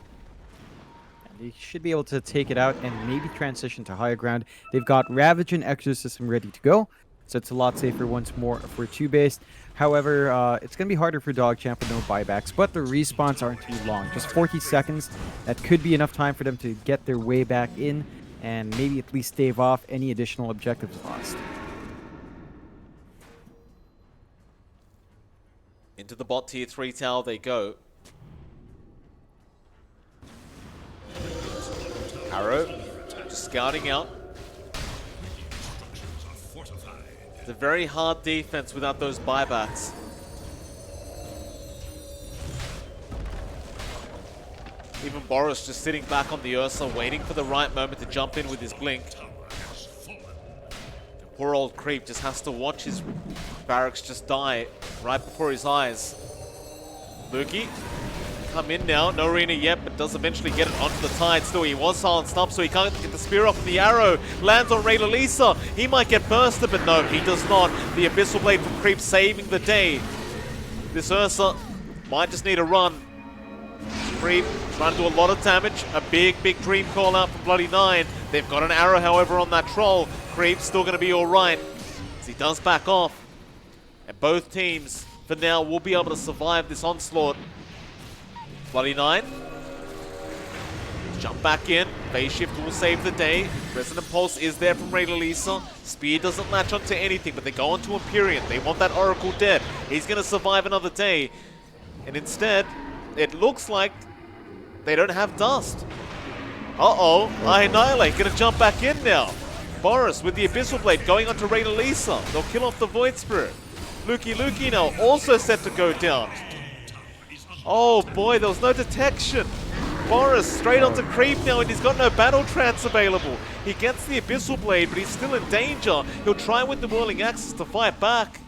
They should be able to take it out and maybe transition to higher ground. They've got Ravage and Exorcism ready to go, so it's a lot safer once more for TOOBASED. However, it's going to be harder for DogChamp with no buybacks, but the respawns aren't too long. Just 40 seconds. That could be enough time for them to get their way back in and maybe at least stave off any additional objectives lost. Into the bot tier 3 tower they go. Arrow just scouting out. It's a very hard defense without those buybacks. Even Boris just sitting back on the Ursa, waiting for the right moment to jump in with his blink. Poor old Creep just has to watch his barracks just die right before his eyes. Lukey, come in now. No arena yet, but does eventually get it onto the tide. Still, he was silenced up, so he can't get the spear off. The arrow lands on Rayla Lisa. He might get bursted, but no, he does not. The Abyssal Blade from Creep saving the day. This Ursa might just need a run. Creep trying to do a lot of damage. A big dream call out from Bloody Nine. They've got an arrow, however, on that troll. Creep's still going to be alright, as he does back off. And both teams, for now, will be able to survive this onslaught. Bloody Nine. Jump back in. Phase Shift will save the day. Resonant Pulse is there from Rayla Lisa. Spear doesn't latch onto anything, but they go onto Empyrean. They want that Oracle dead. He's going to survive another day. And instead, it looks like they don't have Dust. Uh-oh. Annihilate going to jump back in now. Boris with the Abyssal Blade going onto Rayla Lisa. They'll kill off the Void Spirit. Lukey now also set to go down. Oh boy, there was no detection. Boris straight onto Creep now, and he's got no battle trance available. He gets the Abyssal Blade, but he's still in danger. He'll try with the Whirling Axis to fight back.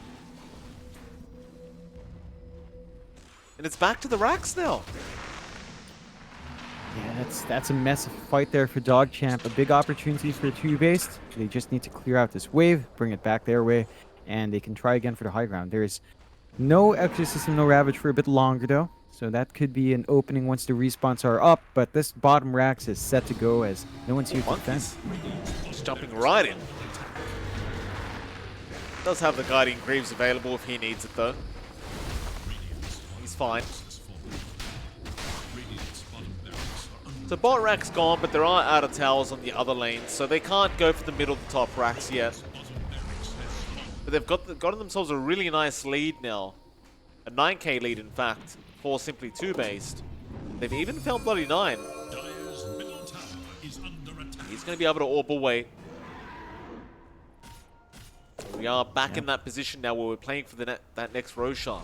And it's back to the racks now. Yeah, that's a massive fight there for DogChamp. A big opportunity for TOOBASED. They just need to clear out this wave, bring it back their way, and they can try again for the high ground. There's no Exorcism, no Ravage for a bit longer though, so that could be an opening once the respawns are up, but this bottom racks is set to go as no one's here to defend. Just jumping right in. Does have the Guardian Greaves available if he needs it though. He's fine. So bot rack's gone, but there are outer towers on the other lanes, so they can't go for the middle to top racks yet. But they've gotten themselves a really nice lead now. A 9k lead, in fact, for simply TOOBASED. They've even found Bloody Nine. He's going to be able to orb away. We are back in that position now where we're playing for that next Roshan.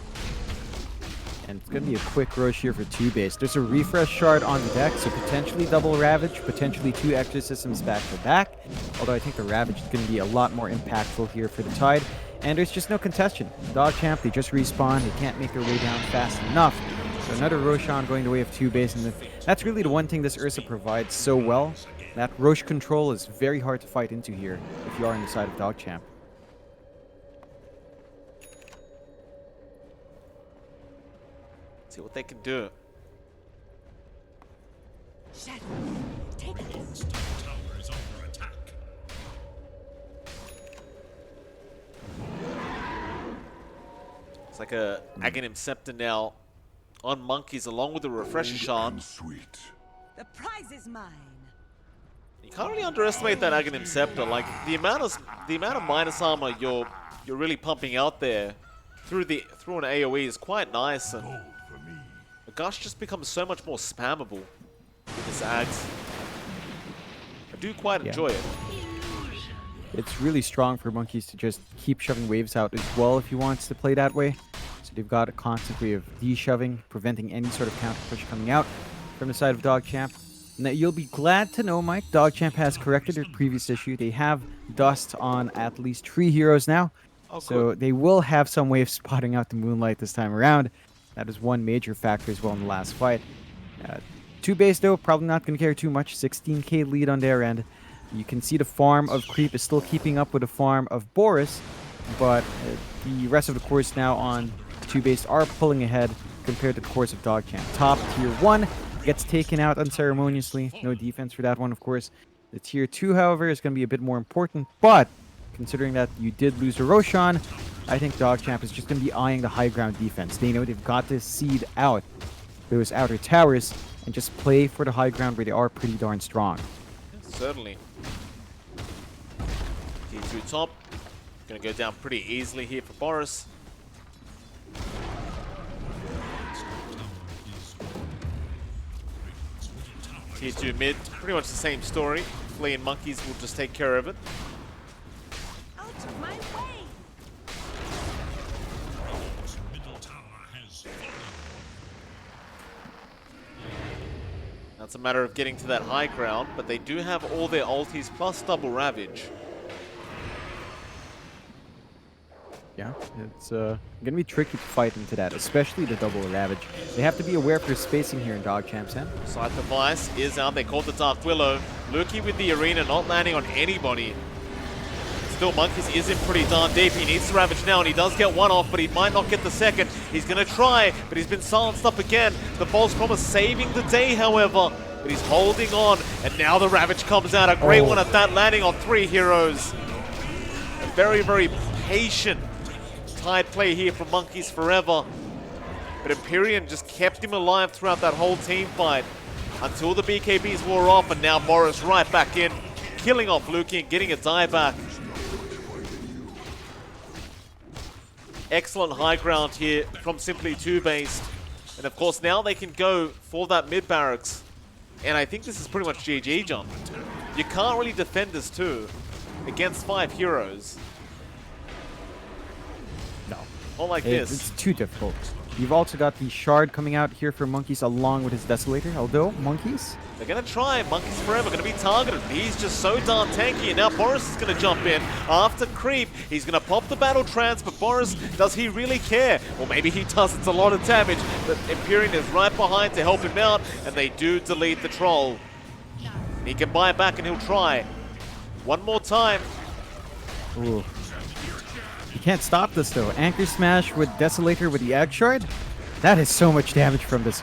And it's going to be a quick rush here for TOOBASED. There's a refresh shard on the deck, so potentially double Ravage, potentially 2 Exorcisms back to back. Although I think the Ravage is going to be a lot more impactful here for the Tide. And there's just no contestation. DogChamp, they just respawn. They can't make their way down fast enough. So another Roshan going the way of TOOBASED. And that's really the one thing this Ursa provides so well. That Roche control is very hard to fight into here if you are on the side of DogChamp. See what they can do. Shadow, take this. Tower is under attack. It's like a Aghanim Scepter now on Monkeys along with the Refresher Shard. Sweet. The prize is mine. You can't really underestimate that Aghanim Scepter. Like the amount of minus armor you're really pumping out there through an AoE is quite nice, and Gold for me. the Gush just becomes so much more spammable with this Ags. I do quite enjoy it. It's really strong for Monkeys to just keep shoving waves out as well if he wants to play that way. So they've got a constant way of de-shoving, preventing any sort of counter push coming out from the side of DogChamp. Now, you'll be glad to know, Mike, DogChamp has corrected their previous issue. They have dust on at least 3 heroes now. Oh, So good. they will have some way of spotting out the Moonlight this time around. That is one major factor as well in the last fight. TOOBASED, though, probably not going to care too much. 16k lead on their end. You can see the farm of Creep is still keeping up with the farm of Boris, but the rest of the course now on TOOBASED are pulling ahead compared to the course of DogChamp. Top tier 1 gets taken out unceremoniously. No defense for that one, of course. The tier 2, however, is going to be a bit more important, but considering that you did lose a Roshan, I think DogChamp is just going to be eyeing the high ground defense. They know they've got to seed out those outer towers and just play for the high ground where they are pretty darn strong. Certainly. T2 top. Gonna go down pretty easily here for Boris. Tier 2 mid, pretty much the same story. Flea and Monkeys will just take care of it. Out of my way. Middle tower has fallen. Now it's a matter of getting to that high ground, but they do have all their ultis plus double Ravage. Yeah, it's going to be tricky to fight into that, especially the double Ravage. They have to be aware of their spacing here in DogChamp's end. Side device is out. They called the Dark Willow. Lukey with the arena, not landing on anybody. Still, Monkeys is in pretty darn deep. He needs to Ravage now, and he does get one off, but he might not get the second. He's going to try, but he's been silenced up again. The False Promise saving the day, however, but he's holding on, and now the Ravage comes out. A great one at that, landing on 3 heroes. A very, very patient tide play here from Monkeys forever. But Empyrean just kept him alive throughout that whole team fight until the BKBs wore off, and now Boris right back in, killing off Lukey and getting a die back. Excellent high ground here from Simply TOOBASED. And of course now they can go for that mid barracks. And I think this is pretty much GG, John. You can't really defend this too against 5 heroes. No. Not like It's this. too difficult. You've also got the Shard coming out here for Monkeys along with his Desolator, although Monkeys... They're going to try. Monkeys forever going to be targeted. He's just so darn tanky. And now Boris is going to jump in after Creep. He's going to pop the Battle Trance, but Boris, does he really care? Or maybe he does. It's a lot of damage. But Empyrean is right behind to help him out, and they do delete the Troll. He can buy back, and he'll try. One more time. Ooh. You can't stop this, though. Anchor Smash with Desolator with the Egg Shard? That is so much damage from this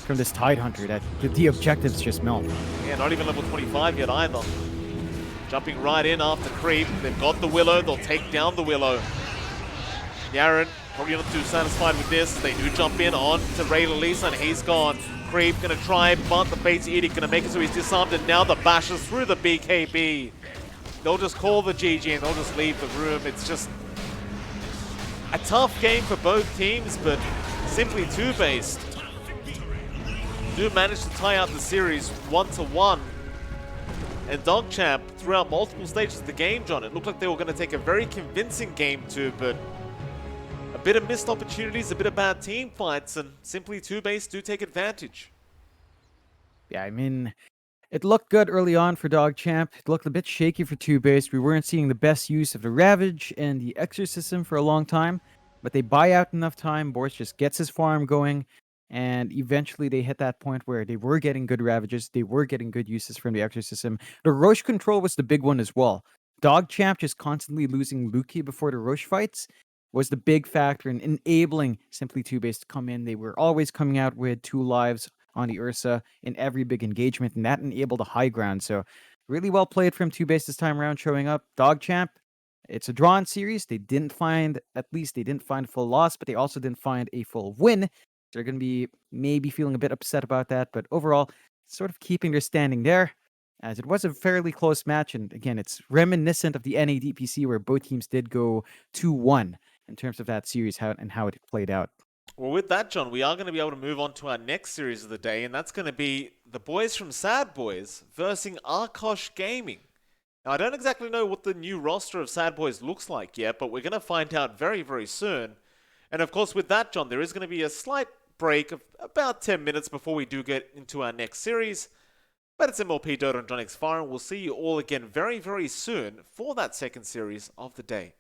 Tidehunter that the objectives just melt. Yeah, not even level 25 yet either. Jumping right in after Creep. They've got the Willow. They'll take down the Willow. Yaren probably not too satisfied with this. They do jump in on to Ray Lisa, and he's gone. Creep gonna try, but the Fate's Edict gonna make it so he's disarmed, and now the bashes through the BKB. They'll just call the GG and they'll just leave the room. It's just a tough game for both teams, but Simply TOOBASED do manage to tie out the series 1-1. And DogChamp, throughout multiple stages of the game, John, it looked like they were going to take a very convincing game too, but a bit of missed opportunities, a bit of bad team fights, and Simply TOOBASED do take advantage. Yeah, I mean, it looked good early on for DogChamp. It looked a bit shaky for TOOBASED. We weren't seeing the best use of the Ravage and the Exorcism for a long time, but they buy out enough time. Boris just gets his farm going, And eventually they hit that point where they were getting good ravages, they were getting good uses from the exorcism. The Roche control was the big one as well. DogChamp just constantly losing Luki before the Roche fights was the big factor in enabling Simply TOOBASED to come in. They were always coming out with 2 lives on the Ursa in every big engagement, and that enabled a high ground. So really well played from TOOBASED this time around, showing up. DogChamp, it's a drawn series. They didn't find, at least they didn't find a full loss, but they also didn't find a full win. They're going to be maybe feeling a bit upset about that, but overall, sort of keeping their standing there, as it was a fairly close match. And again, it's reminiscent of the NADPC where both teams did go 2-1 in terms of that series and how it played out. Well, with that, John, we are going to be able to move on to our next series of the day, and that's going to be the boys from Sad Boys versus Arkosh Gaming. Now, I don't exactly know what the new roster of Sad Boys looks like yet, but we're going to find out very, very soon. And of course, with that, John, there is going to be a slight break of about 10 minutes before we do get into our next series. But it's MLP and JohnXFire, and we'll see you all again very, very soon for that second series of the day.